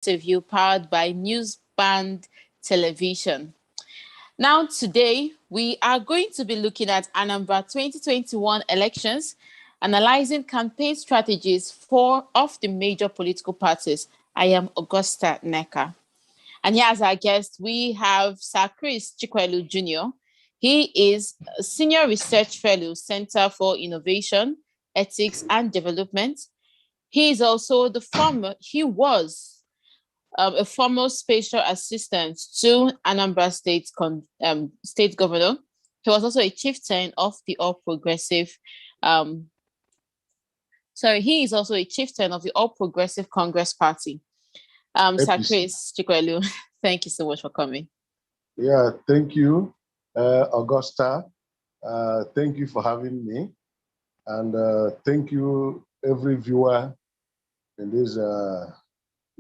interview powered by News Band Television. Now, today, we are going to be looking at Anambra 2021 elections, analyzing campaign strategies of the major political parties. I am Augusta Neka. And here as our guest, we have Sir Chris Chikwelu Jr. He is a Senior Research Fellow, Center for Innovation, Ethics and Development. He is also he was a former special assistant to Anambra State Governor. He was also a chieftain of the All Progressive. He is also a chieftain of the All Progressive Congress Party. Sir Chris Chikwelu, thank you so much for coming. Yeah, thank you, Augusta. Thank you for having me. And thank you, every viewer in this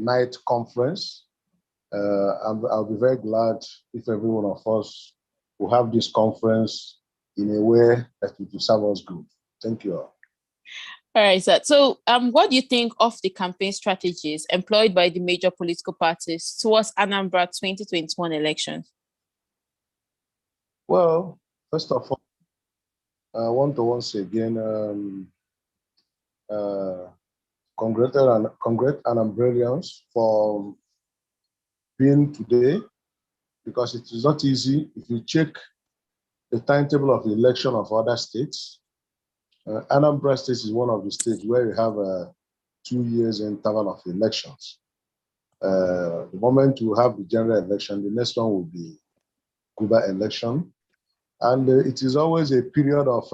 night conference. I'll be very glad if every one of us will have this conference in a way that it will serve us good. Thank you all. All right, sir. So what do you think of the campaign strategies employed by the major political parties towards Anambra 2021 elections? Well, first of all, I want to once again congratulate Anambrarians for being today, because it is not easy. If you check the timetable of the election of other states, Anambra State is one of the states where you have a 2 years interval of elections. The moment you have the general election, the next one will be Cuba election. And it is always a period of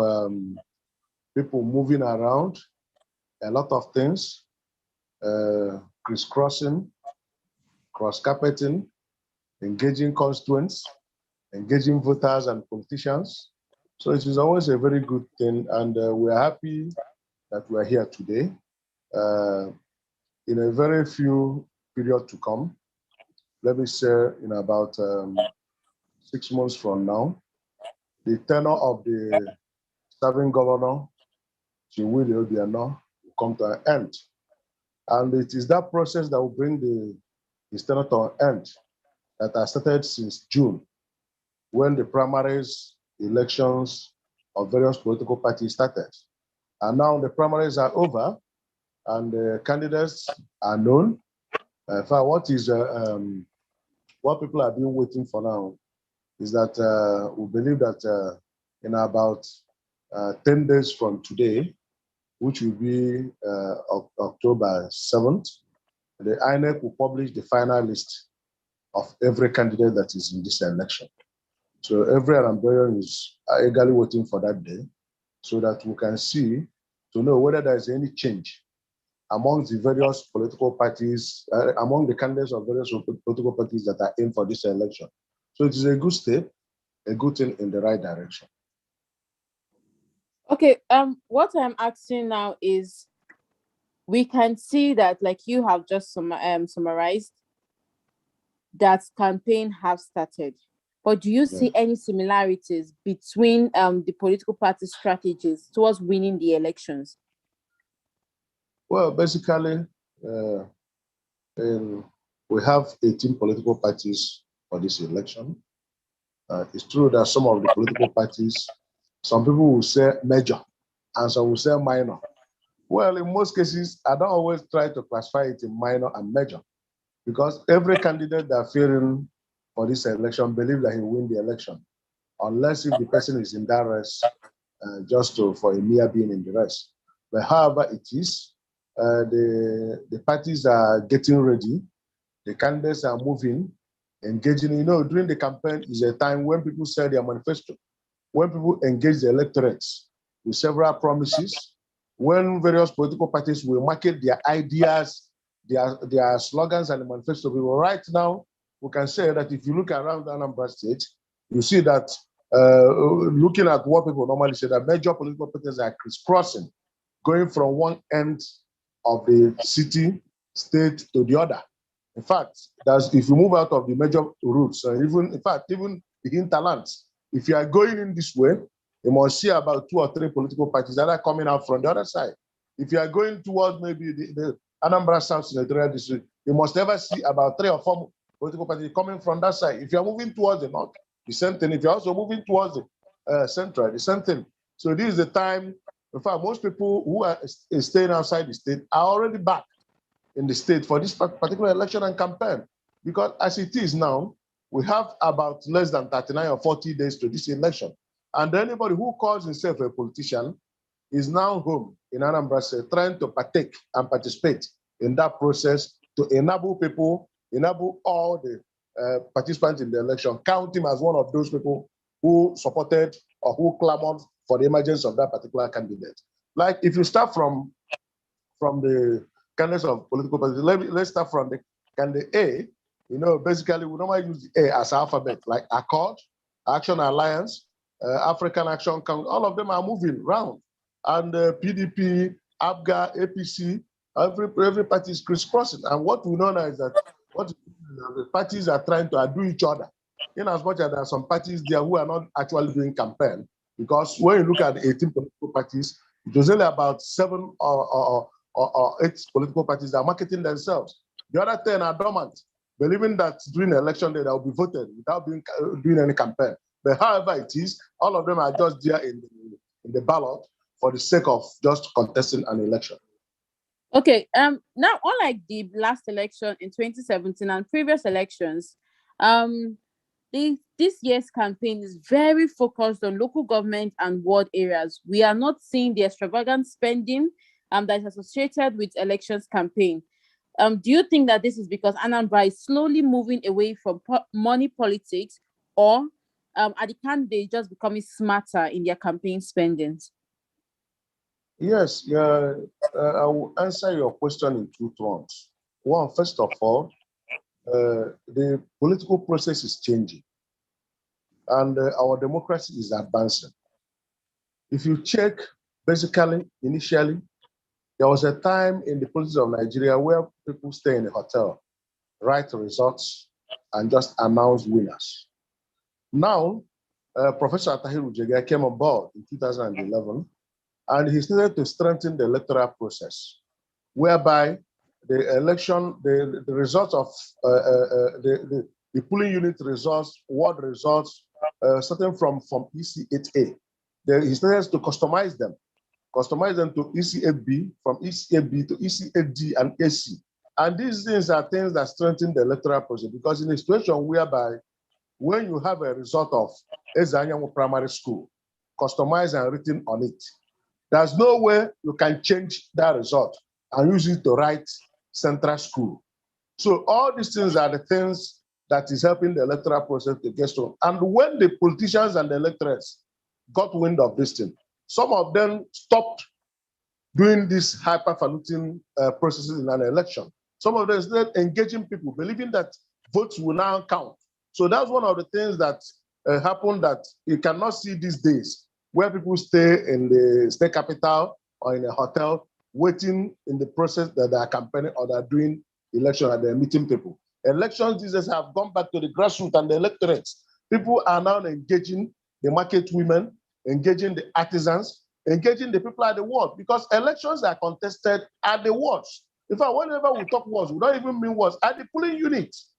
people moving around, a lot of things, crisscrossing, cross-carpeting, engaging constituents, engaging voters and politicians. So it is always a very good thing, and we're happy that we're here today. In a very few period to come, let me say in about 6 months from now, the tenure of the serving governor, Chinwili Obiano, will come to an end. And it is that process that will bring the tenure to an end that has started since June, when the primaries elections of various political parties started. And now the primaries are over and the candidates are known. In fact, what people have been waiting for now is that we believe that in about 10 days from today, which will be October 7th, the INEC will publish the final list of every candidate that is in this election. So every Anambrarian is eagerly waiting for that day so that we can see, to know whether there is any change among the various political parties, among the candidates of various political parties that are in for this election. So it is a good step, a good thing in the right direction. Okay, what I'm asking now is, we can see that, like you have just summarized, that campaign have started. But do you see any similarities between the political party strategies towards winning the elections? Well, basically, we have 18 political parties for this election. It's true that some of the political parties, some people will say major and some will say minor. Well, in most cases, I don't always try to classify it in minor and major, because every candidate that fearing for this election believe that he will win the election, unless if the person is in that race for a mere being in the race. But however it is, the parties are getting ready, the candidates are moving, engaging. You know, during the campaign is a time when people sell their manifesto, when people engage the electorates with several promises, when various political parties will market their ideas, their slogans and the manifesto. Right now, we can say that if you look around Anambra State, you see that looking at what people normally say, that major political parties are crisscrossing, going from one end of the city, state to the other. In fact, if you move out of the major routes, even the hinterlands, if you are going in this way, you must see about 2 or 3 political parties that are coming out from the other side. If you are going towards maybe the Anambra South Senatorial District, you must ever see about 3 or 4 political parties coming from that side. If you're moving towards the north, the same thing. If you're also moving towards the central, the same thing. So this is the time. In fact, most people who are staying outside the state are already back in the state for this particular election and campaign. Because as it is now, we have about less than 39 or 40 days to this election. And anybody who calls himself a politician is now home in Anambra State trying to partake and participate in that process to enable people, enable all the participants in the election, count him as one of those people who supported or who clamored for the emergence of that particular candidate. Like if you start from the candidates of political parties, let's start from the candidate A. You know, basically we normally use the A as alphabet, like Accord, Action Alliance, African Action Council, all of them are moving around. And PDP, ABGA, APC, every party is crisscrossing. And what we know now is that what the parties are trying to outdo each other. In as much as there are some parties there who are not actually doing campaign, because when you look at the 18 political parties, it was only about 7 or 8 political parties that are marketing themselves. The other 10 are dormant, believing that during the election day they will be voted without doing any campaign. But however it is, all of them are just there in the ballot for the sake of just contesting an election. Okay. Now, unlike the last election in 2017 and previous elections, this year's campaign is very focused on local government and ward areas. We are not seeing the extravagant spending that is associated with elections campaign. Do you think that this is because Anambra is slowly moving away from money politics, or are the candidates just becoming smarter in their campaign spendings? Yes, yeah, I will answer your question in 2 fronts. One, first of all, the political process is changing and our democracy is advancing. If you check, basically, initially, there was a time in the politics of Nigeria where people stay in a hotel, write results, and just announce winners. Now, Professor Atahiru Jega came on board in 2011, and he started to strengthen the electoral process, whereby the election, the results of the polling unit results, ward results, starting from EC8A, he started to customize them to EC8B, from EC8B to EC8D and AC. And these things are things that strengthen the electoral process, because in a situation whereby when you have a result of Ezanyanwu Primary School, customized and written on it, there's no way you can change that result and use it to write Central School. So all these things are the things that is helping the electoral process to get strong. And when the politicians and the electors got wind of this thing, some of them stopped doing these hyperfalutin processes in an election. Some of them started engaging people, believing that votes will now count. So that's one of the things that happened that you cannot see these days, where people stay in the state capital or in a hotel, waiting in the process that they are campaigning or they are doing election and they're meeting people. Elections these days have gone back to the grassroots and the electorates. People are now engaging the market women, engaging the artisans, engaging the people at the ward, because elections are contested at the wards. In fact, whenever we talk wards, we don't even mean wards, at the polling units.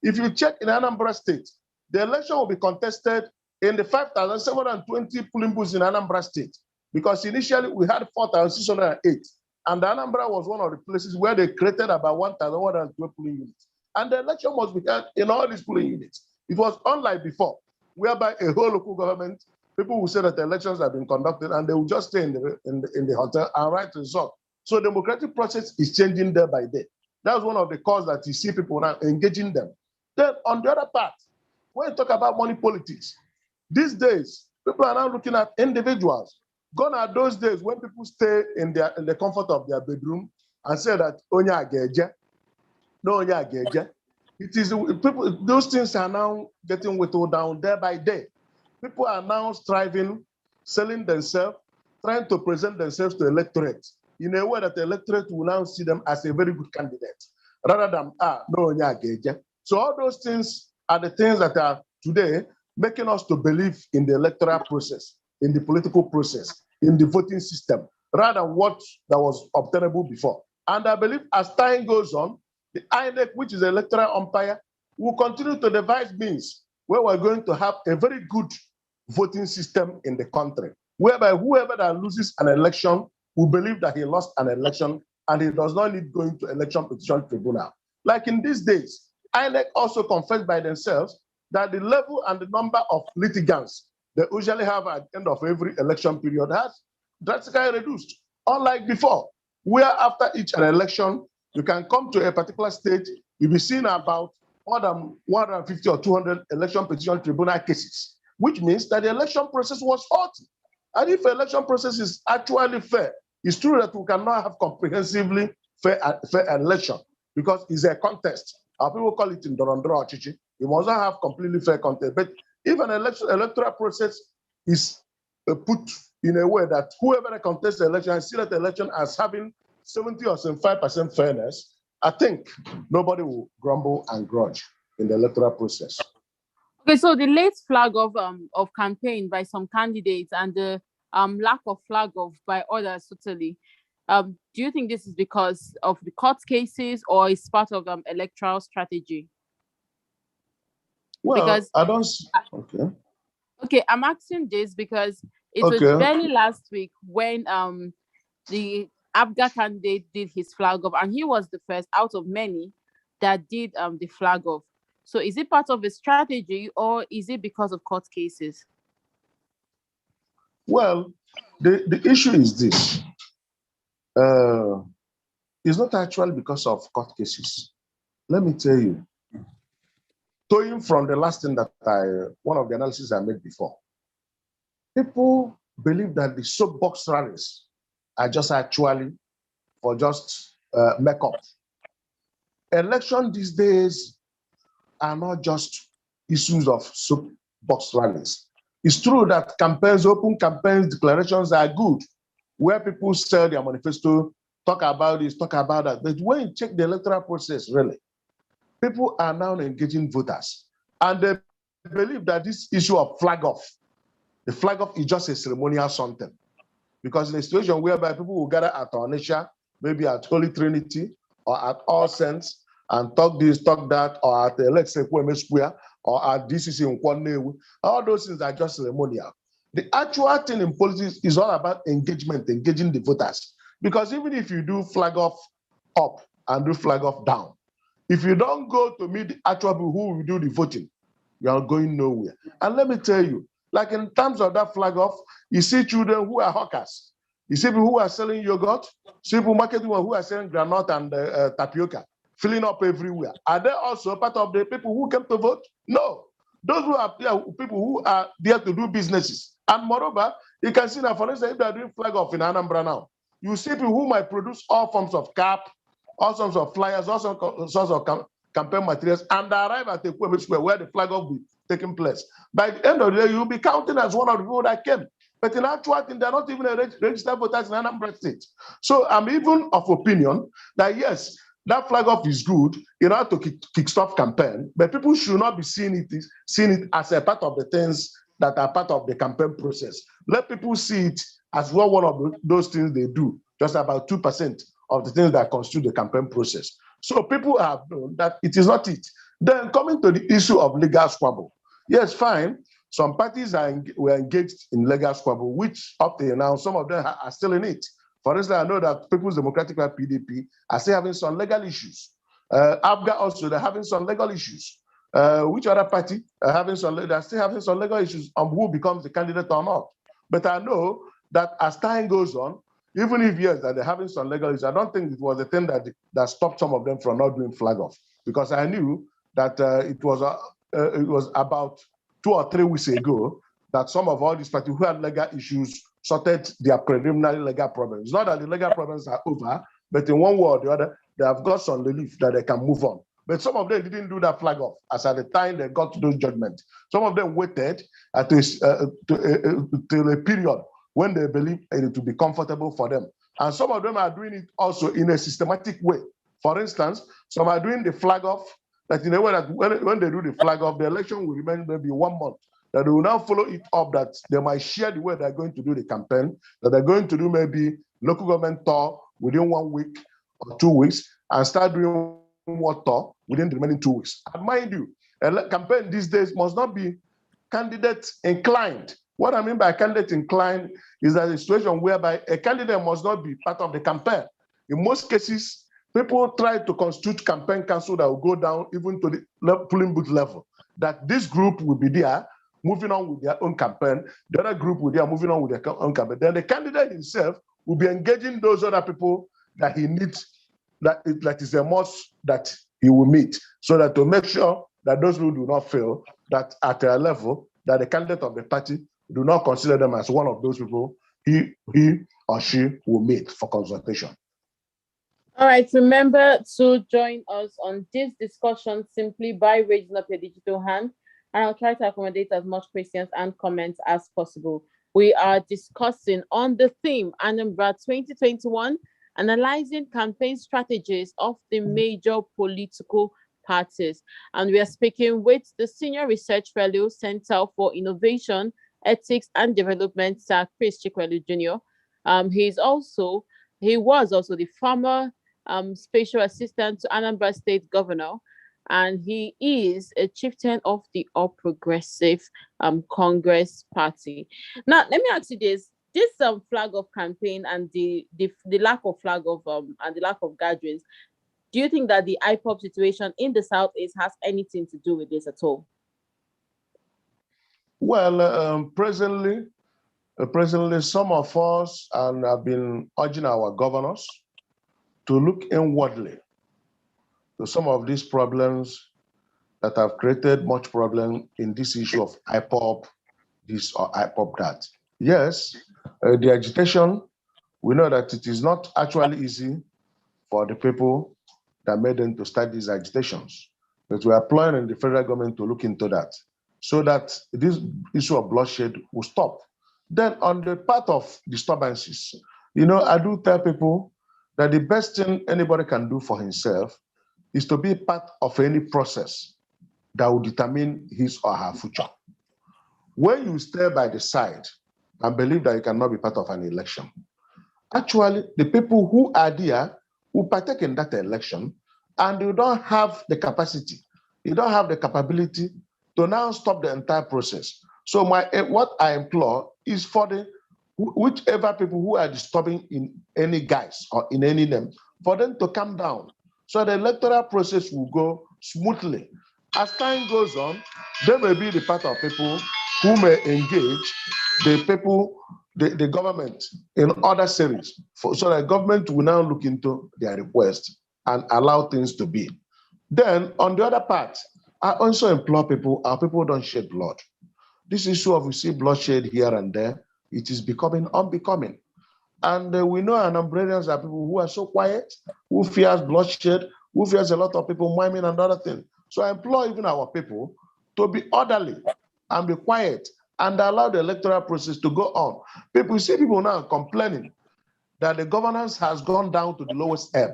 If you check in Anambra State, the election will be contested in the 5,720 polling booths in Anambra State, because initially we had 4,608, and Anambra was one of the places where they created about 1,112 polling units. And the election must be held in all these polling units. It was unlike before, whereby a whole local government, people will say that the elections have been conducted and they will just stay in the hotel and write results. So the democratic process is changing day by day. That's one of the causes that you see people now engaging them. Then on the other part, when you talk about money politics, these days, people are now looking at individuals. Gone are those days when people stay in the comfort of their bedroom and say that Onya Ageje, no Onya Ageje. It is people, those things are now getting whittled down day by day. People are now striving, selling themselves, trying to present themselves to electorate in a way that the electorate will now see them as a very good candidate, rather than no Onya Ageje. So all those things are the things that are today making us to believe in the electoral process, in the political process, in the voting system, rather than what that was obtainable before. And I believe as time goes on, The INEC, which is electoral umpire, will continue to devise means where we're going to have a very good voting system in the country, whereby whoever that loses an election will believe that he lost an election and he does not need going to election petition tribunal. Like in these days, INEC also confessed by themselves that the level and the number of litigants they usually have at the end of every election period has drastically reduced. Unlike before, where after each election, you can come to a particular state, you'll be seeing about more than 150 or 200 election petition tribunal cases, which means that the election process was faulty. And if the election process is actually fair, it's true that we cannot have comprehensively fair election because it's a contest. Our people call it in Dorondoro Chichi. You must not have completely fair contest. But if an electoral process is put in a way that whoever contests the election and see that the election as having 70 or 75% fairness, I think nobody will grumble and grudge in the electoral process. Okay, so the late flag of campaign by some candidates and the lack of flag off by others totally. Do you think this is because of the court cases or is part of electoral strategy? Well, because I don't. Okay. Okay, I'm asking this because it was barely last week when the ABGA candidate did his flag off, and he was the first out of many that did the flag off. So is it part of a strategy or is it because of court cases? Well, the issue is this. It's not actually because of court cases. Let me tell you. Going from the last thing that one of the analysis I made before, people believe that the soapbox rallies are just actually for just makeup. Election these days are not just issues of soapbox rallies. It's true that campaigns, open campaigns, declarations are good, where people sell their manifesto, talk about this, talk about that. But when you check the electoral process, really, people are now engaging voters. And they believe that this issue of flag off, the flag off is just a ceremonial something. Because in a situation whereby people will gather at Onisha, maybe at Holy Trinity or at All Saints, and talk this, talk that, or at let's say Kweme Square, or at DCC in Kwanewu, all those things are just ceremonial. The actual thing in politics is all about engagement, engaging the voters. Because even if you do flag off up and do flag off down, if you don't go to meet the actual people who will do the voting, you are going nowhere. And let me tell you, like in terms of that flag off, you see children who are hawkers. You see people who are selling yogurt, see people marketing who are selling granite and tapioca, filling up everywhere. Are they also part of the people who came to vote? No. Those who are there, people who are there to do businesses. And moreover, you can see that, for instance, if they are doing flag off in Anambra now, you see people who might produce all forms of cap, all sorts of flyers, all sorts of campaign materials, and arrive at the Kweme Square where the flag off will be taking place. By the end of the day, you'll be counting as one of the people that came. But in actuality, they're not even registered voters in Anambra State. So I'm even of opinion that yes, that flag off is good in order to kickstart campaign, but people should not be seeing it as a part of the things that are part of the campaign process. Let people see it as well one of those things they do, just about 2% of the things that constitute the campaign process. So people have known that it is not it. Then coming to the issue of legal squabble. Yes, fine. Some parties were engaged in legal squabble, which up till now, some of them are still in it. For instance, I know that People's Democratic Party, PDP, are still having some legal issues. ABGA also, they're having some legal issues. Which other party are still having some legal issues on who becomes the candidate or not. But I know that as time goes on, even if yes, that they're having some legal issues, I don't think it was the thing that stopped some of them from not doing flag off. Because I knew that it was about 2 or 3 weeks ago that some of all these parties who had legal issues sorted their preliminary legal problems. It's not that the legal problems are over, but in one way or the other, they have got some relief that they can move on. But some of them didn't do that flag off as at the time they got to those judgments. Some of them waited till a period when they believe it will be comfortable for them. And some of them are doing it also in a systematic way. For instance, some are doing the flag off, that in a way that when they do the flag off, the election will remain maybe 1 month. That they will now follow it up, that they might share the way they're going to do the campaign, that they're going to do maybe local government tour within 1 week or 2 weeks, and start doing water within the remaining 2 weeks. And mind you, a campaign these days must not be candidate inclined. What I mean by candidate inclined is that a situation whereby a candidate must not be part of the campaign. In most cases, people try to constitute campaign council that will go down even to the polling booth level. That this group will be there, moving on with their own campaign. The other group will be there, moving on with their own campaign. Then the candidate himself will be engaging those other people that he needs, that is a must that he will meet, so that to make sure that those people do not fail, that at a level that the candidate of the party do not consider them as one of those people he or she will meet for consultation. All right, remember to join us on this discussion simply by raising up your digital hand, and I'll try to accommodate as much questions and comments as possible. We are discussing on the theme Anambra 2021, analyzing campaign strategies of the major political parties. And we are speaking with the Senior Research Fellow, Center for Innovation, Ethics and Development, Sir Chris Chikwelu Jr. He was also the former special assistant to Anambra State Governor, and he is a chieftain of the All Progressive Congress Party. Now, let me ask you this: this flag of campaign and the lack of flag of and the lack of gatherings, do you think that the IPOP situation in the Southeast has anything to do with this at all? Well, presently, some of us have been urging our governors to look inwardly to some of these problems that have created much problem in this issue of IPOP, this or IPOP that. Yes, the agitation, we know that it is not actually easy for the people that made them to start these agitations. But we are applying in the federal government to look into that so that this issue of bloodshed will stop. Then on the part of disturbances, I do tell people that the best thing anybody can do for himself is to be part of any process that will determine his or her future. When you stay by the side and believe that you cannot be part of an election, actually the people who are there will partake in that election, and you don't have the capacity, you don't have the capability to now stop the entire process. So what I implore is for whichever people who are disturbing in any guise or in any name, for them to calm down so the electoral process will go smoothly. As time goes on, there may be the part of people who may engage the government in other series, so the government will now look into their request and allow things to be. Then on the other part, I also implore people, our people don't shed blood. This issue of we see bloodshed here and there, it is becoming unbecoming. And we know Anambranians are people who are so quiet, who fears bloodshed, who fears a lot of people miming and other things. So I implore even our people to be orderly and be quiet and allow the electoral process to go on. People see people now complaining that the governance has gone down to the lowest ebb.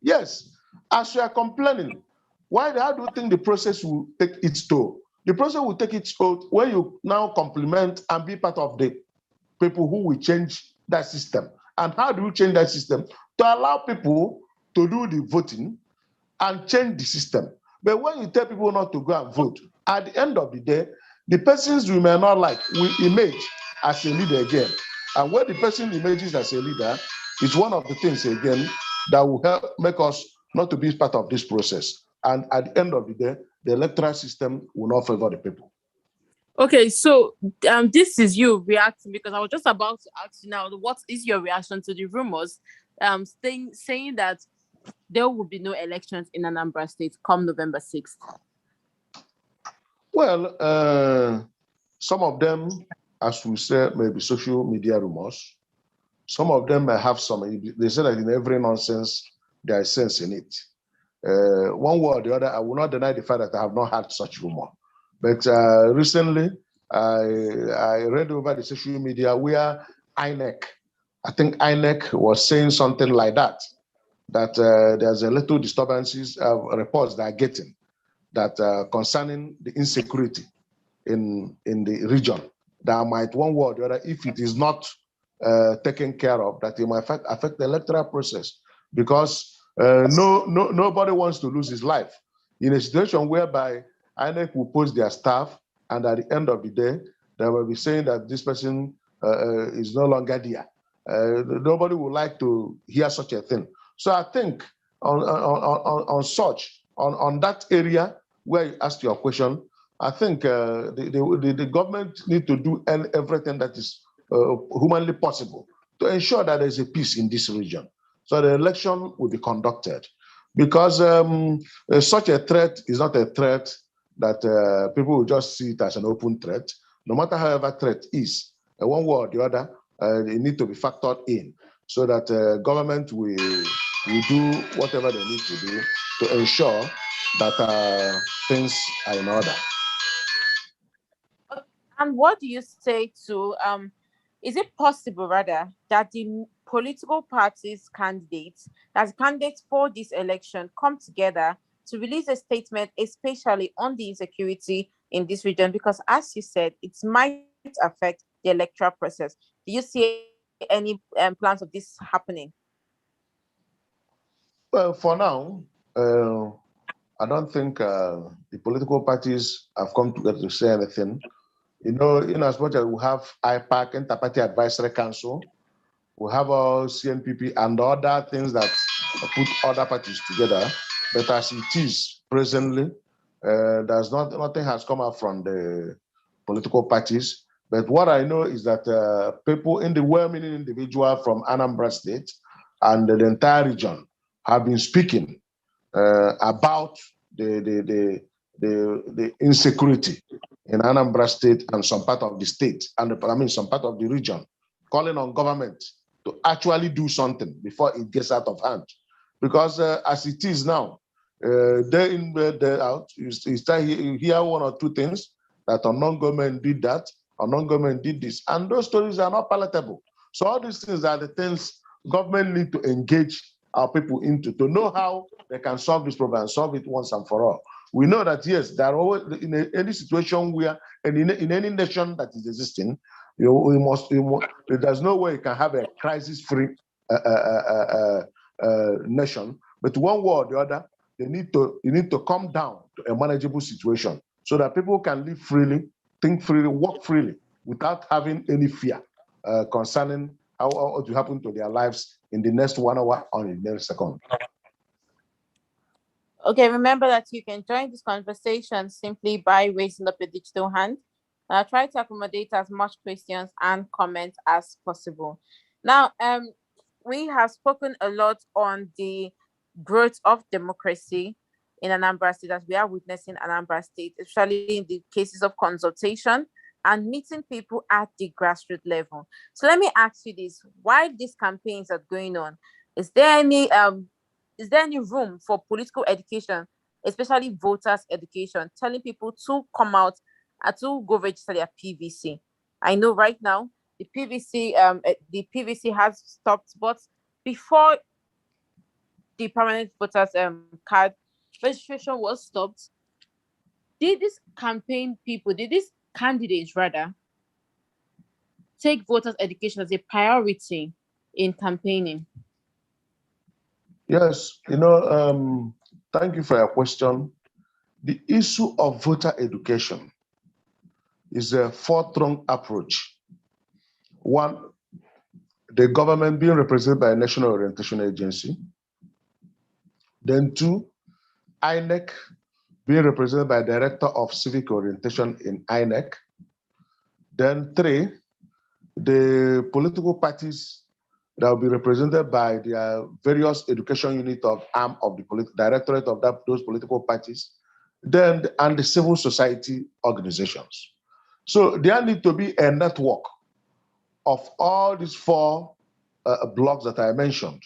Yes, as you are complaining, how do you think the process will take its toll? The process will take its toll when you now complement and be part of the people who will change that system. And how do you change that system? To allow people to do the voting and change the system. But when you tell people not to go and vote, at the end of the day, the persons we may not like will emerge as a leader again. And when the person emerges as a leader, it's one of the things again that will help make us not to be part of this process. And at the end of the day, the electoral system will not favor the people. Okay, so this is you reacting, because I was just about to ask you now, what is your reaction to the rumors saying that there will be no elections in Anambra State come November 6th? Well, some of them, as we say, may be social media rumors. Some of them may have they say that in every nonsense, there is sense in it. One way or the other, I will not deny the fact that I have not had such rumor. But recently, I read over the social media where INEC, I think INEC was saying something like that there's a little disturbances, reports that are getting that concerning the insecurity in the region that might one way or the other, if it is not taken care of, that it might affect the electoral process. Because Nobody wants to lose his life in a situation whereby INEC will post their staff, and at the end of the day, they will be saying that this person is no longer there. Nobody would like to hear such a thing. So I think on that area where you asked your question, I think the government need to do everything that is humanly possible to ensure that there's a peace in this region. So the election will be conducted, because such a threat is not a threat that people will just see it as an open threat. No matter however threat is, one way or the other, it need to be factored in, so that government will do whatever they need to do to ensure that things are in order. And what do you say to is it possible rather that the political parties candidates, as candidates for this election, come together to release a statement, especially on the insecurity in this region? Because as you said, it might affect the electoral process. Do you see any plans of this happening? Well, for now, I don't think the political parties have come together to say anything. In as much as we have IPAC, Interparty Advisory Council, we have our CNPP and other things that put other parties together. But as it is presently, nothing has come out from the political parties. But what I know is that people in the well-meaning individual from Anambra State and the entire region have been speaking about the insecurity in Anambra State and some part of the state, and some part of the region, calling on government to actually do something before it gets out of hand. Because as it is now, day in, day out, you hear one or two things that unknown government did that, unknown government did this, and those stories are not palatable. So all these things are the things government need to engage our people into, to know how they can solve this problem and solve it once and for all. We know that, yes, there are always, in any situation where, and in any nation that is existing, there's no way you can have a crisis-free nation. But one way or the other, you need to come down to a manageable situation so that people can live freely, think freely, work freely, without having any fear concerning how what will happen to their lives in the next 1 hour or in the next second. Okay, remember that you can join this conversation simply by raising up a digital hand. Try to accommodate as much questions and comments as possible. Now, we have spoken a lot on the growth of democracy in Anambra State, as we are witnessing Anambra State, especially in the cases of consultation and meeting people at the grassroots level. So let me ask you this: while these campaigns are going on, is there any room for political education, especially voters education, telling people to come out and to go register their PVC? I know right now the PVC has stopped, but before the permanent voters card registration was stopped, did these candidates rather take voters education as a priority in campaigning? Yes, thank you for your question. The issue of voter education is a four-pronged approach. One, the government being represented by a National Orientation Agency. Then two, INEC being represented by Director of Civic Orientation in INEC. Then three, the political parties that will be represented by their various education unit of arm of the directorate of those political parties, and the civil society organizations. So there need to be a network of all these four blocks that I mentioned,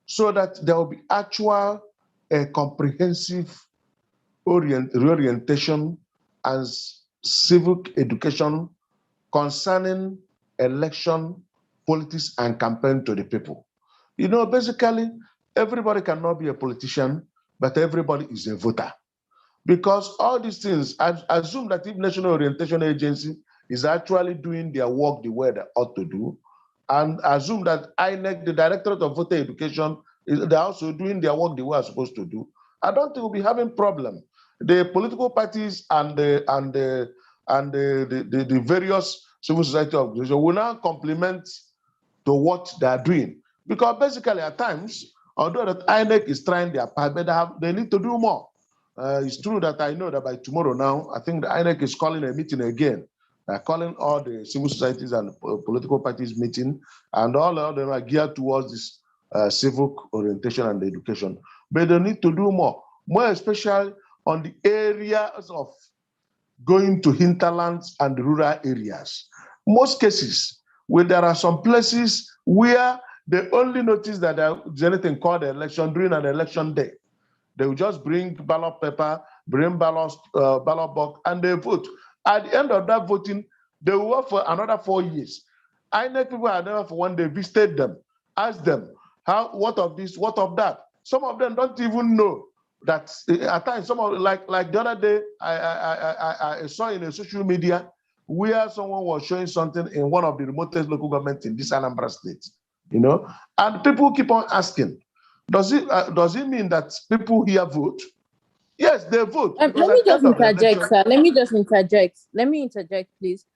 so that there will be actual comprehensive reorientation and civic education concerning election, politics, and campaign to the people. Basically, everybody cannot be a politician, but everybody is a voter. Because all these things, I assume that if National Orientation Agency is actually doing their work the way they ought to do, and assume that INEC, the Directorate of Voter Education, They're also doing their work the way they're supposed to do. I don't think we'll be having problem. The political parties and the various civil society organizations will now complement to what they are doing. Because basically at times, although that INEC is trying their part, but they need to do more. It's true that I know that by tomorrow now, I think the INEC is calling a meeting again. They're calling all the civil societies and political parties meeting, and all of them are geared towards this civic orientation and education. But they need to do more especially on the areas of going to hinterlands and rural areas. Most cases, where there are some places where they only notice that there's anything called an election during an election day. They will just bring ballot paper, bring ballot box, and they vote. At the end of that voting, they will work for another 4 years. I know people are there for one day, visited them, asked them, what of this, what of that? Some of them don't even know that at times, some of like the other day, I saw in a social media where someone was showing something in one of the remotest local governments in this Anambra state, and people keep on asking, does it mean that people here vote? Yes, they vote Let because me at the just end of the interject, election. sir. Let me just interject. Let me interject, please.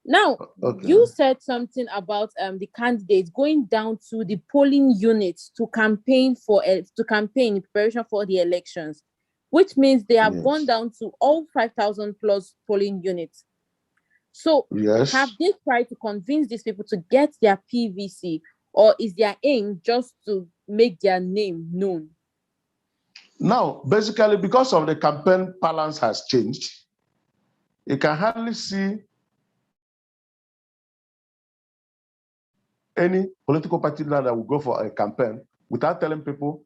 Now, Okay. you said something about the candidates going down to the polling units to campaign in preparation for the elections, which means they have gone down to all 5,000 plus polling units. So, yes, have they tried to convince these people to get their PVC, or is their aim just to make their name known? now basically because of the campaign balance has changed, you can hardly see any political party leader that will go for a campaign without telling people,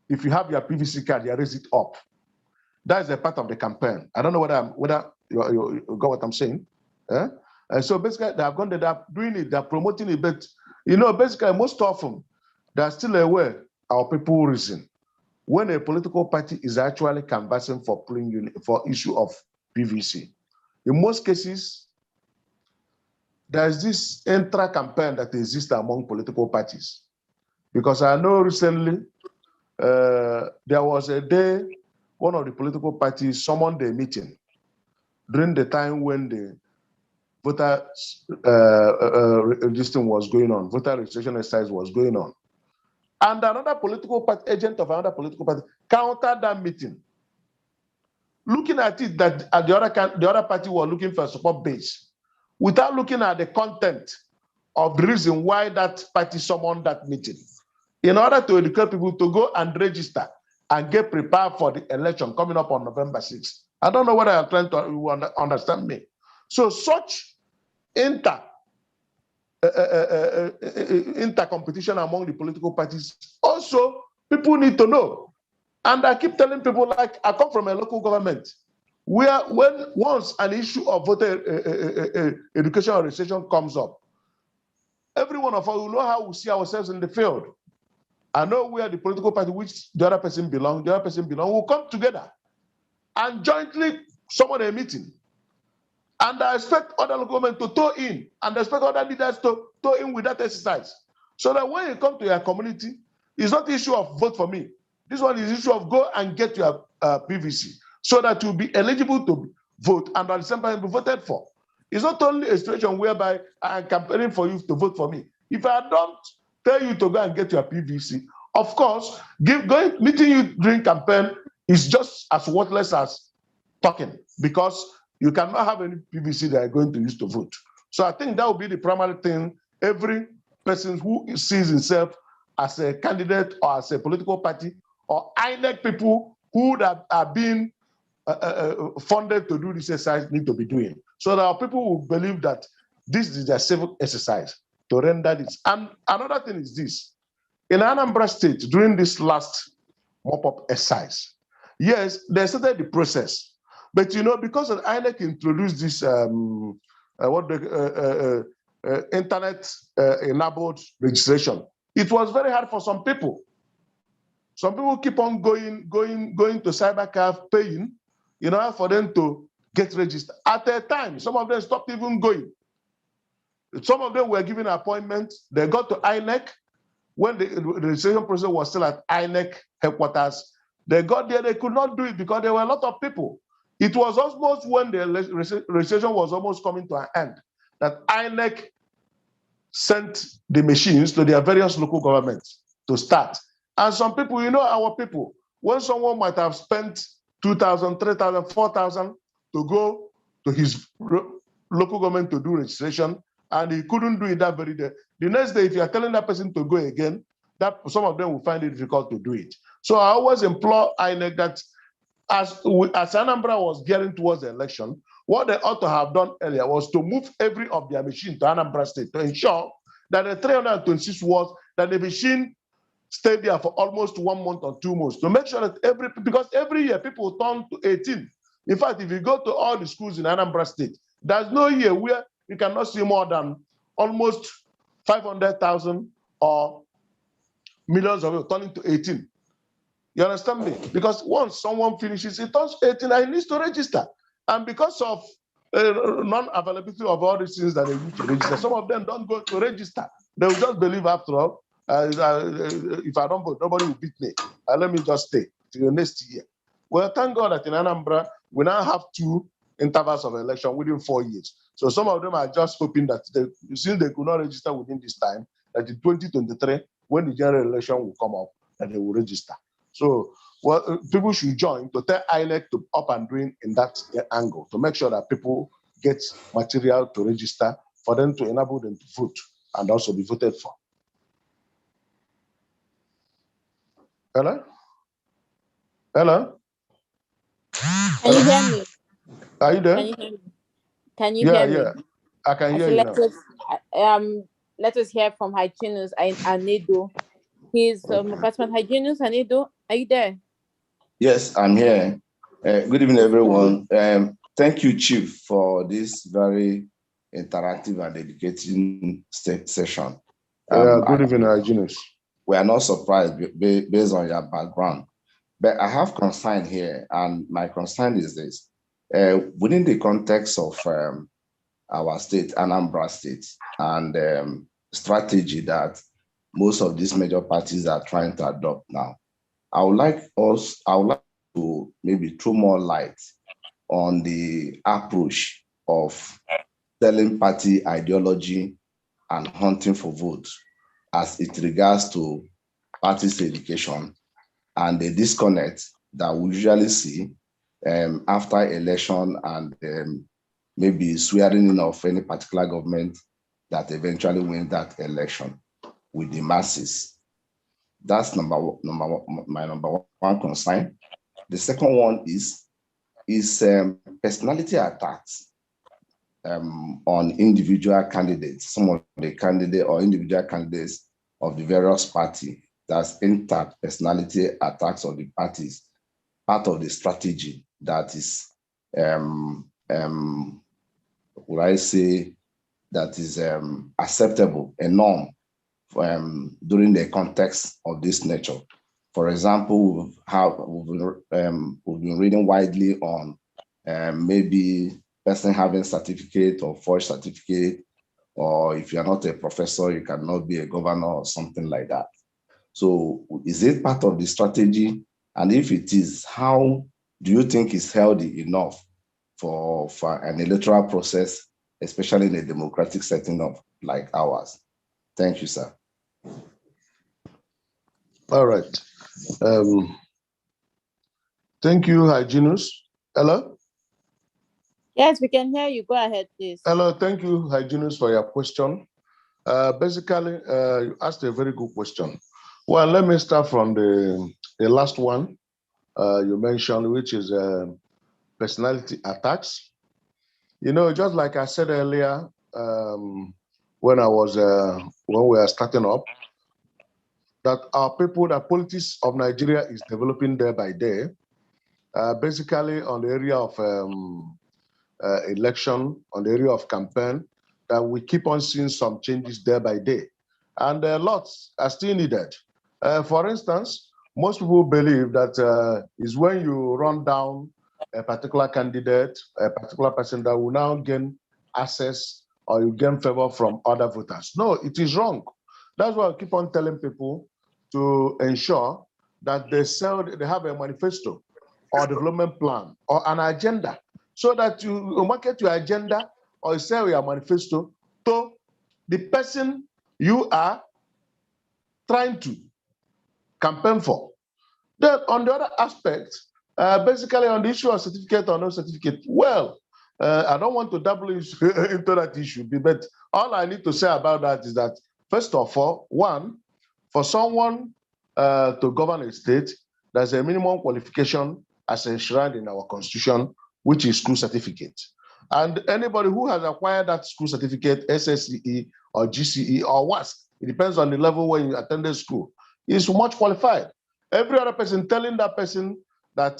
if you have your PVC card, you raise it up. That is a part of the campaign. I don't know whether you got what I'm saying. And so basically, they have gone there, they're doing it, they're promoting it, but basically, most often, they're still aware our people reason. When a political party is actually canvassing for issue of PVC, in most cases, there's this intra-campaign that exists among political parties. Because I know recently, there was a day, one of the political parties summoned a meeting during the time when the voter registration was going on, voter registration exercise was going on. And another political party, agent of another political party, countered that meeting, looking at it that the other party was looking for a support base, without looking at the content of the reason why that party summoned that meeting, in order to educate people to go and register and get prepared for the election coming up on November 6th. I don't know whether you're trying to understand me. So such inter competition among the political parties, also people need to know. And I keep telling people, like, I come from a local government where once an issue of voter education or registration comes up, every one of us will know how we see ourselves in the field. I know where the political party, which the other person belongs, will come together and jointly summon a meeting. And I expect other local government to toe in, and I expect other leaders to toe in with that exercise. So that when you come to your community, it's not the issue of vote for me. This one is the issue of go and get your PVC, so that you'll be eligible to vote and at the same time be voted for. It's not only a situation whereby I'm campaigning for you to vote for me. If I don't tell you to go and get your PVC, of course, meeting you during campaign is just as worthless as talking, because you cannot have any PVC that are going to use to vote. So I think that will be the primary thing. Every person who sees himself as a candidate or as a political party or INEC people who are being funded to do this exercise need to be doing, so that our people will believe that this is their civic exercise to render this. And another thing is this: in Anambra State, during this last mop-up exercise, yes, they started the process, but because of INEC introduced this internet enabled registration, it was very hard for some people. Some people keep on going to cybercaf, paying, for them to get registered. At a time, some of them stopped even going. Some of them were given appointments. They got to INEC. when the registration process was still at INEC headquarters, they got there, they could not do it because there were a lot of people. It was almost when the registration was almost coming to an end that INEC sent the machines to their various local governments to start. And some people, our people, when someone might have spent 2,000, 3,000, 4,000 to go to his local government to do registration, and he couldn't do it that very day. The next day, if you are telling that person to go again, that some of them will find it difficult to do it. So I always implore INEC that as Anambra was gearing towards the election, what they ought to have done earlier was to move every of their machine to Anambra State to ensure that the 326 wards, that the machine stayed there for almost 1 month or 2 months to make sure that because every year people turn to 18. In fact, if you go to all the schools in Anambra State, there's no year where you cannot see more than almost 500,000 or millions of people turning to 18. You understand me? Because once someone finishes, it turns 18 and he needs to register. And because of non-availability of all these things that they need to register, some of them don't go to register. They will just believe after all, if I don't vote, nobody will beat me. Let me just stay till next year. Well, thank God that in Anambra, we now have 2 intervals of election within 4 years. So some of them are just hoping that since they could not register within this time, that in 2023, when the general election will come up, that they will register. So people should join to tell INEC to up and doing in that angle to make sure that people get material to register for them to enable them to vote and also be voted for. Hello? Hello? Can you hear me? Are you there? Can you hear me? Can you hear me? Yeah. I can hear you now. Let us hear from Hyginus Anedo. He's Department Hyginus Anedo. Are you there? Yes, I'm here. Good evening, everyone. Thank you, Chief, for this very interactive and educating session. Good evening, Hyginus. We are not surprised based on your background, but I have concern here, and my concern is this. Within the context of our state, Anambra State, and strategy that most of these major parties are trying to adopt now, I would like to maybe throw more light on the approach of selling party ideology and hunting for votes as it regards to parties' education and the disconnect that we usually see after election and maybe swearing in of any particular government that eventually wins that election with the masses. That's my number one concern. The second one is personality attacks on individual candidates, some of the candidate or individual candidates of the various parties. That's inter-personality attacks on the parties, part of the strategy that is, would I say, that is acceptable, a norm during the context of this nature. For example, we've been reading widely on maybe person having certificate or forged certificate, or if you're not a professor, you cannot be a governor or something like that. So is it part of the strategy? And if it is, how do you think it's healthy enough for an electoral process, especially in a democratic setting of like ours? Thank you, sir. All right. Thank you, Hyginus. Hello? Yes, we can hear you. Go ahead, please. Hello, thank you, Hyginus, for your question. Basically, you asked a very good question. Well, let me start from the last one you mentioned, which is personality attacks. You know, just like I said earlier, when we were starting up, that our people, the politics of Nigeria is developing day by day, basically on the area of election, on the area of campaign, that we keep on seeing some changes day by day. And lots are still needed. For instance, most people believe that is when you run down a particular candidate, a particular person that will now gain access or you gain favor from other voters. No, it is wrong. That's why I keep on telling people to ensure that they have a manifesto or development plan or an agenda, so that you market your agenda or sell your manifesto to the person you are trying to campaign for. Then on the other aspect, basically on the issue of certificate or no certificate, well, I don't want to double into that issue, but all I need to say about that is that, first of all, one, for someone to govern a state, there's a minimum qualification as enshrined in our constitution, which is school certificate. And anybody who has acquired that school certificate, SSCE or GCE or WASC, it depends on the level where you attended school, is much qualified. Every other person telling that person that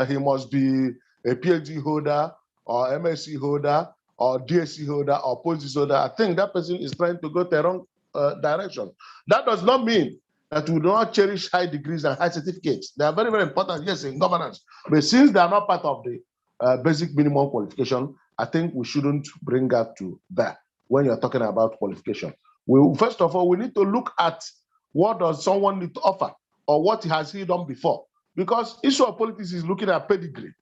he must be a PhD holder or MSc holder or DSc holder or PhD holder, I think that person is trying to go the wrong direction. That does not mean that we do not cherish high degrees and high certificates. They are very, very important, yes, in governance. But since they are not part of the basic minimum qualification, I think we shouldn't bring that to that when you're talking about qualification. First of all, we need to look at what does someone need to offer or what has he done before. Because issue of politics is looking at pedigree.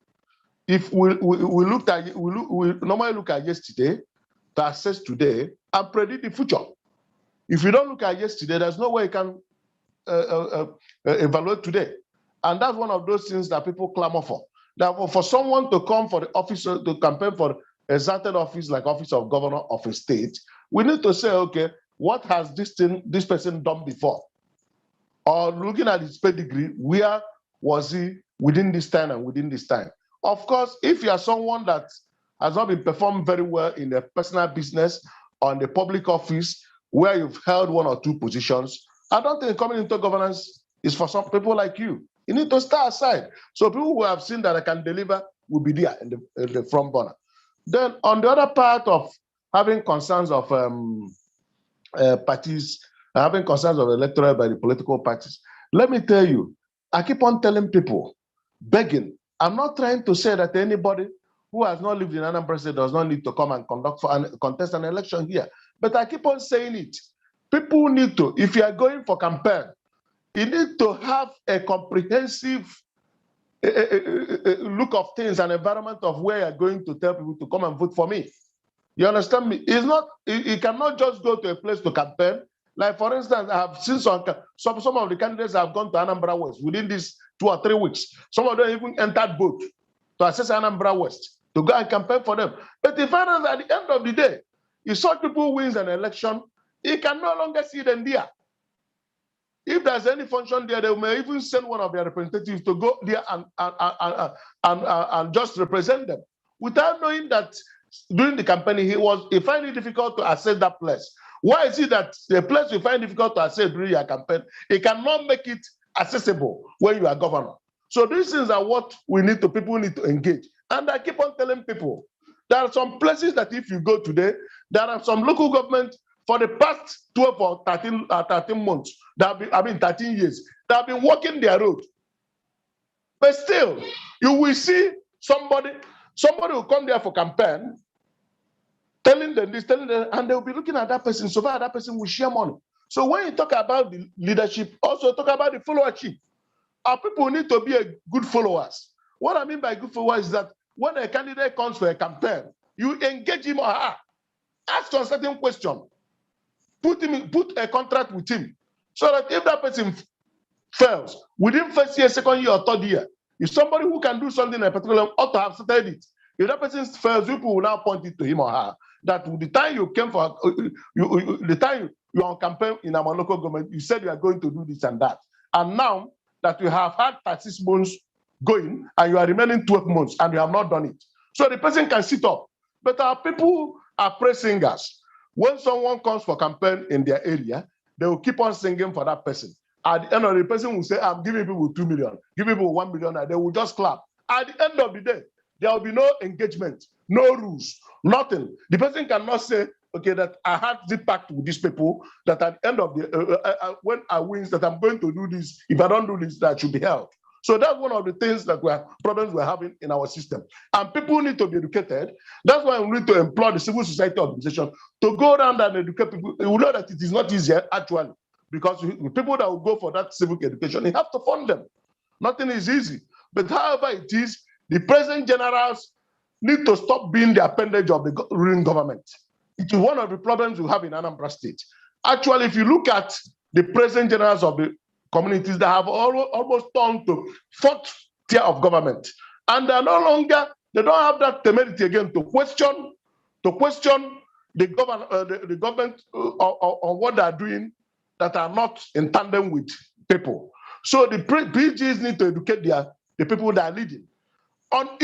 If we normally look at yesterday to assess today and predict the future. If you don't look at yesterday, there's no way you can evaluate today. And that's one of those things that people clamor for. Now, for someone to come for the office, to campaign for a certain office like office of governor of a state, we need to say, okay, what has this person done before? Or looking at his pedigree, where was he within this time and within this time? Of course, if you are someone that has not been performed very well in the personal business or in the public office where you've held one or two positions, I don't think coming into governance is for some people like you. You need to start aside. So people who have seen that I can deliver will be there in the front burner. Then on the other part of having concerns of parties, having concerns of electoral by the political parties, let me tell you, I keep on telling people, begging, I'm not trying to say that anybody who has not lived in Anambra State does not need to come and contest an election here. But I keep on saying it. People need to, if you are going for campaign, you need to have a comprehensive look of things and environment of where you're going to tell people to come and vote for me. You understand me? It's not, you cannot just go to a place to campaign. Like, for instance, I have seen some of the candidates have gone to Anambra West within these 2 or 3 weeks. Some of them even entered boat to access Anambra West to go and campaign for them. But they find out at the end of the day, if such people wins an election, he can no longer see them there. If there's any function there, they may even send one of their representatives to go there and just represent them without knowing that during the campaign he find it difficult to access that place. Why is it that the place you find difficult to access during your campaign, he cannot make it accessible when you are governor? So these things are what people need to engage. And I keep on telling people, there are some places that if you go today, there are some local government for the past 12 or 13 months, 13 years, they have been working their road. But still, you will see somebody will come there for campaign, telling them this, telling them, and they'll be looking at that person, so far that person will share money. So when you talk about the leadership, also talk about the followership. Our people need to be a good followers. What I mean by good followers is that when a candidate comes for a campaign, you engage him or her, ask a certain question, put a contract with him, so that if that person fails within first year, second year, or third year, if somebody who can do something in a particular ought to have started it. If that person fails, people will now point it to him or her. That the time you came for, the time you are on campaign in our local government, you said you are going to do this and that. And now that you have had 36 months going and you are remaining 12 months and you have not done it. So the person can sit up. But our people are praise singers. When someone comes for campaign in their area, they will keep on singing for that person. At the end of the person will say, I'm giving people 2 million, give people 1 million, and they will just clap. At the end of the day, there will be no engagement, no rules, nothing. The person cannot say, okay, that I had the pact with these people, that at the end of the, when I win, that I'm going to do this. If I don't do this, that should be held. So that's one of the things that problems we're having in our system. And people need to be educated. That's why we need to employ the civil society organization to go around and educate people. You know that it is not easier actually, because the people that will go for that civic education, you have to fund them. Nothing is easy. But however it is, the president generals need to stop being the appendage of the ruling government. It is one of the problems we have in Anambra State. Actually, if you look at the president generals of the communities that have almost turned to fourth tier of government, and they're no longer, they don't have that temerity again to question the government on what they're doing that are not in tandem with people. So the PGs need to educate the people that are leading on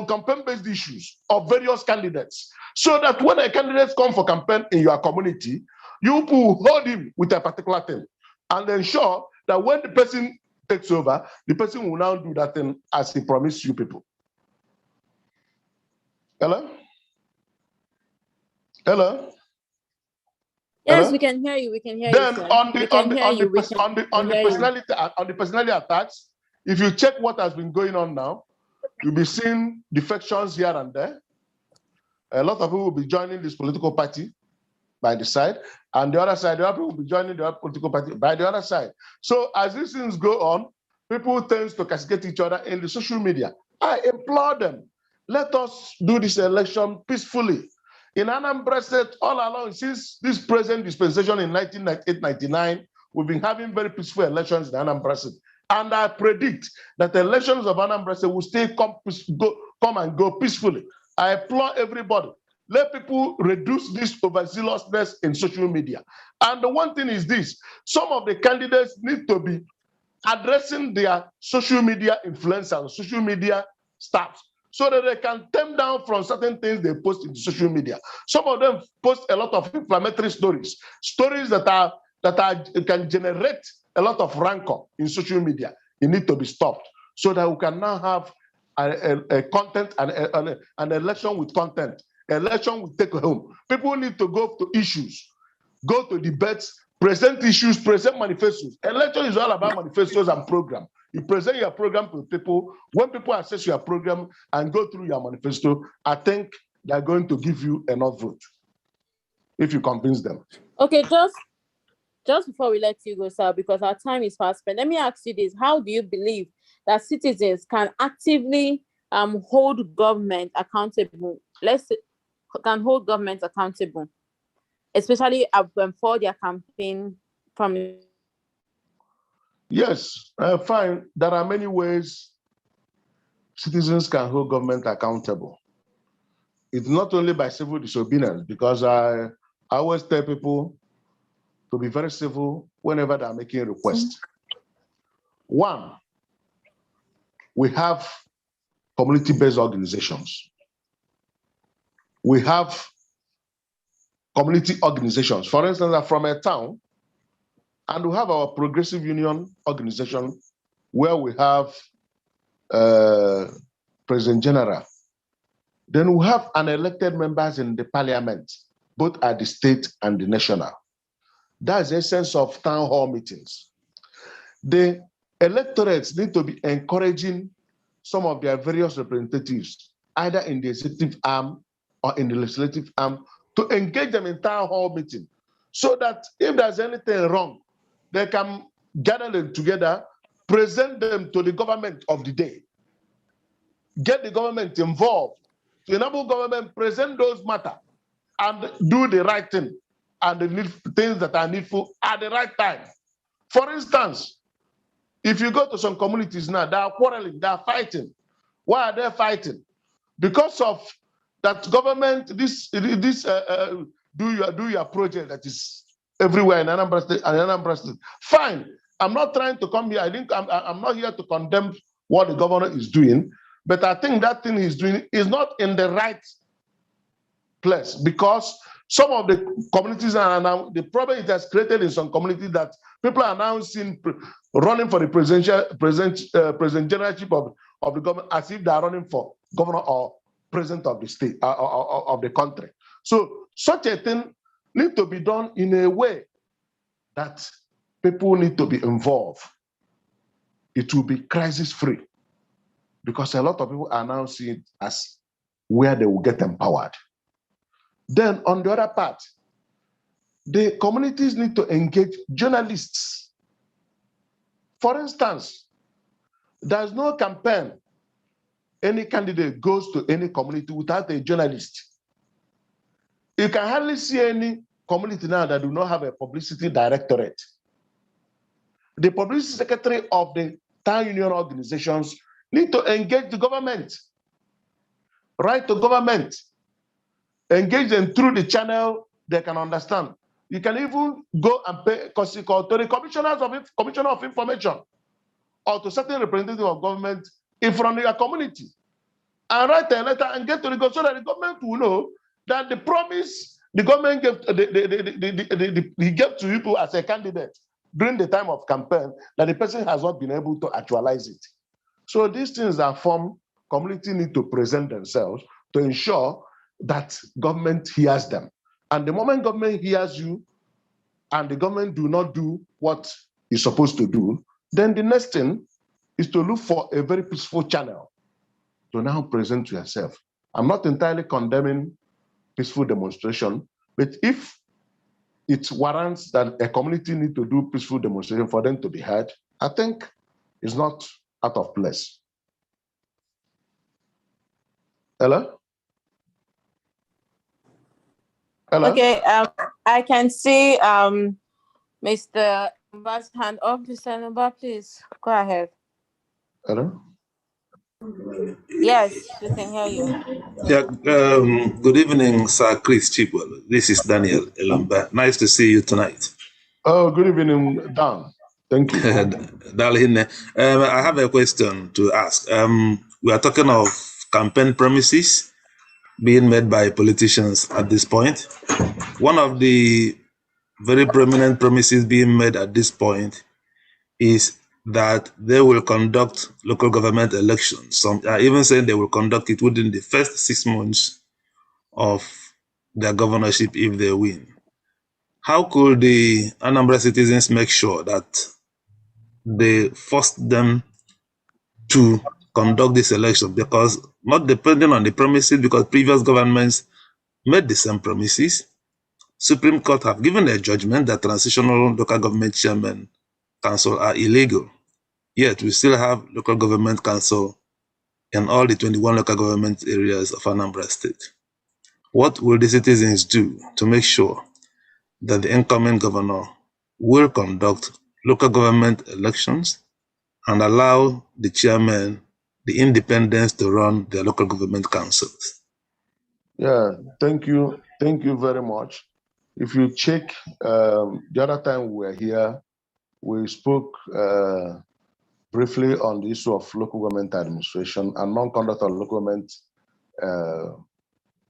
campaign-based issues of various candidates, so that when a candidate comes for campaign in your community, you will hold him with a particular thing and ensure that when the person takes over, the person will now do that thing as he promised you people. Hello? Hello? Yes, Hello? we can hear you. We can hear Then you, sir. on the personality attacks, if you check what has been going on now, you'll be seeing defections here and there. A lot of people will be joining this political party by the side, and the other side, the other people will be joining the other political party by the other side. So as these things go on, people tend to castigate each other in the social media. I implore them, let us do this election peacefully. In Anambra State, all along, since this present dispensation in 1998-99, we've been having very peaceful elections in Anambra State. And I predict that the elections of Anambra State will still come and go peacefully. I implore everybody, let people reduce this overzealousness in social media. And the one thing is this, some of the candidates need to be addressing their social media influencers, social media staff, so that they can tame down from certain things they post in social media. Some of them post a lot of inflammatory stories that can generate a lot of rancor in social media. It need to be stopped so that we can now have a content and an election with content. Election will take home. People need to go to issues, go to debates, present issues, present manifestos. Election is all about manifestos and program. You present your program to people. When people assess your program and go through your manifesto, I think they're going to give you enough vote if you convince them. Okay, just before we let you go, sir, because our time is fast spent, let me ask you this. How do you believe that citizens can actively hold government accountable? Can hold government accountable, especially for their campaign from? Yes, fine. There are many ways citizens can hold government accountable. It's not only by civil disobedience, because I always tell people to be very civil whenever they're making a request. One, we have community-based organizations. We have community organizations. For instance, I'm from a town, and we have our Progressive Union organization, where we have President General. Then we have unelected members in the parliament, both at the state and the national. That's the essence of town hall meetings. The electorates need to be encouraging some of their various representatives, either in the executive arm or in the legislative arm, to engage them in town hall meeting, so that if there's anything wrong, they can gather them together, present them to the government of the day, get the government involved, to enable government present those matters and do the right thing and the things that are needful at the right time. For instance, if you go to some communities now, they are quarreling, they are fighting. Why are they fighting? Because of that government, do your project that is everywhere in Anambra State. Fine. I'm not trying to come here. I'm not here to condemn what the governor is doing, but I think that thing he's doing is not in the right place, because some of the communities are now, the problem it has created in some communities, that people are now seen running for the president generalship of the government as if they are running for governor or president of the state of the country. So such a thing needs to be done in a way that people need to be involved. it will be crisis-free, because a lot of people are now seeing it as where they will get empowered. Then on the other part, the communities need to engage journalists. For instance, there's no campaign any candidate goes to any community without a journalist. You can hardly see any community now that do not have a publicity directorate. The publicity secretary of the town union organizations need to engage the government, write to government, engage them through the channel they can understand. You can even go and pay to the commissioner of information or to certain representative of government in front of your community and write a letter and get to the government so that the government will know that the promise the government gave, he gave to people as a candidate during the time of campaign, that the person has not been able to actualize it. So these things are formed, community need to present themselves to ensure that government hears them. And the moment government hears you and the government do not do what it's supposed to do, then the next thing is to look for a very peaceful channel to now present yourself. I'm not entirely condemning peaceful demonstration, but if it warrants that a community need to do peaceful demonstration for them to be heard, I think it's not out of place. Hello? Hello? Okay, I can see Mr. Anambra's hand up. Mr. Anambra, please go ahead. Hello? Yes, we can hear you. Yeah, good evening, Sir Chris Chipwell. This is Daniel Elamba. Nice to see you tonight. Oh, good evening, Dan. Thank you. Darling, I have a question to ask. We are talking of campaign promises being made by politicians at this point. One of the very prominent promises being made at this point is that they will conduct local government elections. Some are even saying they will conduct it within the first 6 months of their governorship if they win. How could the Anambra citizens make sure that they force them to conduct this election? Because not depending on the promises, because previous governments made the same promises. Supreme Court have given a judgment that transitional local government chairman council are illegal. Yet we still have local government council in all the 21 local government areas of Anambra State. What will the citizens do to make sure that the incoming governor will conduct local government elections and allow the chairman the independence to run their local government councils? Yeah, thank you. Thank you very much. If you check, the other time we were here, we spoke briefly on the issue of local government administration and non-conduct of local government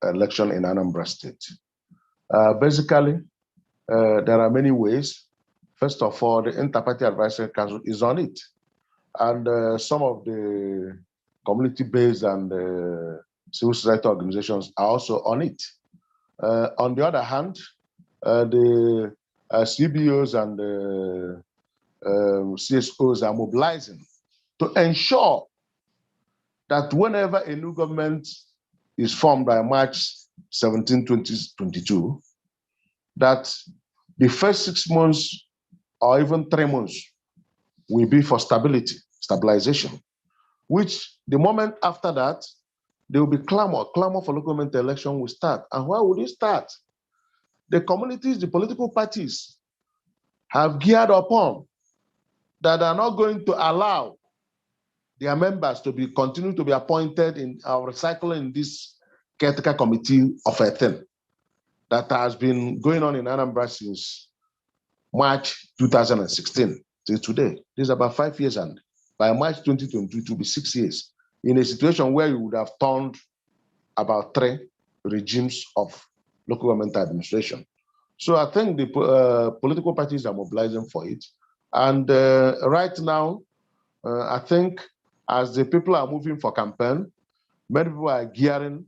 election in Anambra State. Basically, there are many ways. First of all, the Interparty Advisory Council is on it. And some of the community-based and civil society organizations are also on it. On the other hand, the CBOs and the CSOs are mobilizing to ensure that whenever a new government is formed by March 17, 2022, that the first 6 months or even 3 months will be for stabilization, which the moment after that, there will be clamor for local government election will start. And why would it start? The communities, the political parties have geared upon that are not going to allow their members to continue to be appointed in our recycling in this caretaker committee of a thing that has been going on in Anambra since March 2016 till today. This is about 5 years, and by March 2022, it will be 6 years, in a situation where you would have turned about 3 regimes of local government administration. So I think the political parties are mobilizing for it. And right now, I think as the people are moving for campaign, many people are gearing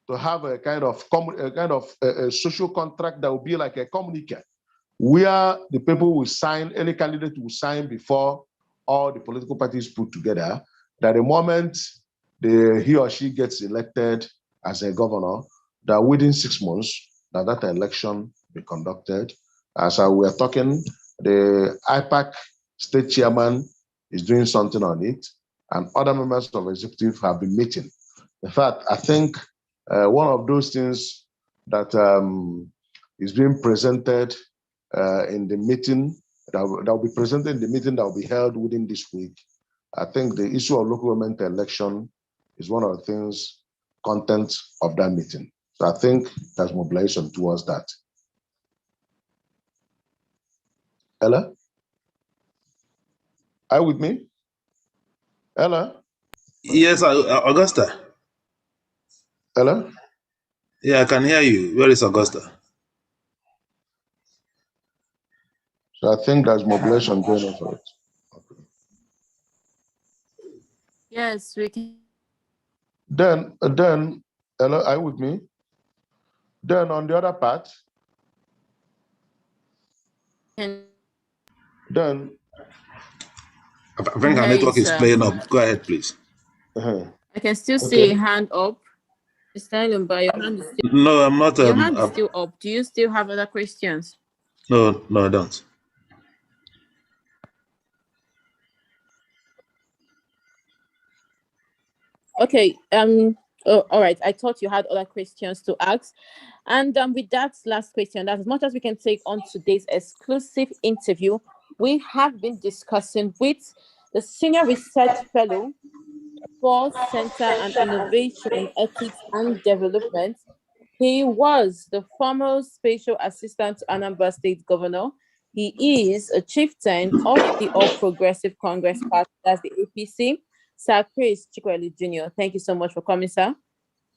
to have a kind of a social contract that will be like a communique, where the people will sign, any candidate will sign before all the political parties put together, that the moment he or she gets elected as a governor, that within 6 months, that election be conducted. As we are talking, the IPAC state chairman is doing something on it, and other members of executive have been meeting. In fact, I think one of those things that is being presented in the meeting, that will be presented in the meeting that will be held within this week. I think the issue of local government election is one of the things, content of that meeting. So I think there's mobilization towards that. Ella? Are you with me? Ella? Yes, Augusta. Ella? Yeah, I can hear you. Where is Augusta? So I think there's mobilization going on for it. Okay. Yes, we can. Then, Ella, are you with me? Then on the other part, then I think our network is playing up. Go ahead, please. I can still see a hand up. Mr. Anambra, your hand is still. No, I'm not. Your hand is still up. Do you still have other questions? No, I don't. Okay. All right. I thought you had other questions to ask. And with that last question, as much as we can take on today's exclusive interview, we have been discussing with the Senior Research Fellow for Center and Innovation, Ethics and Development. He was the former Special Assistant to Anambra State Governor. He is a chieftain of the All Progressive Congress Party, that's the APC. Sir Chris Chikweli Jr. Thank you so much for coming, sir.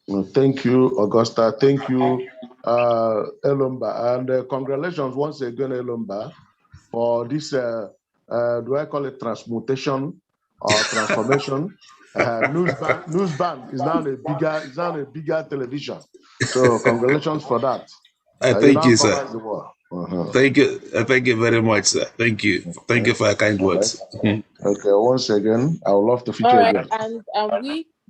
Well, thank you, Augusta. Thank you, Elomba. And congratulations once again, Elomba, for this, do I call it transmutation or transformation? Newsband is now a bigger television. So congratulations for that. I thank you, sir. Thank you. Thank you very much, sir. Thank you. Thank you for your kind words. Okay, once again, I would love to feature All right, again. And we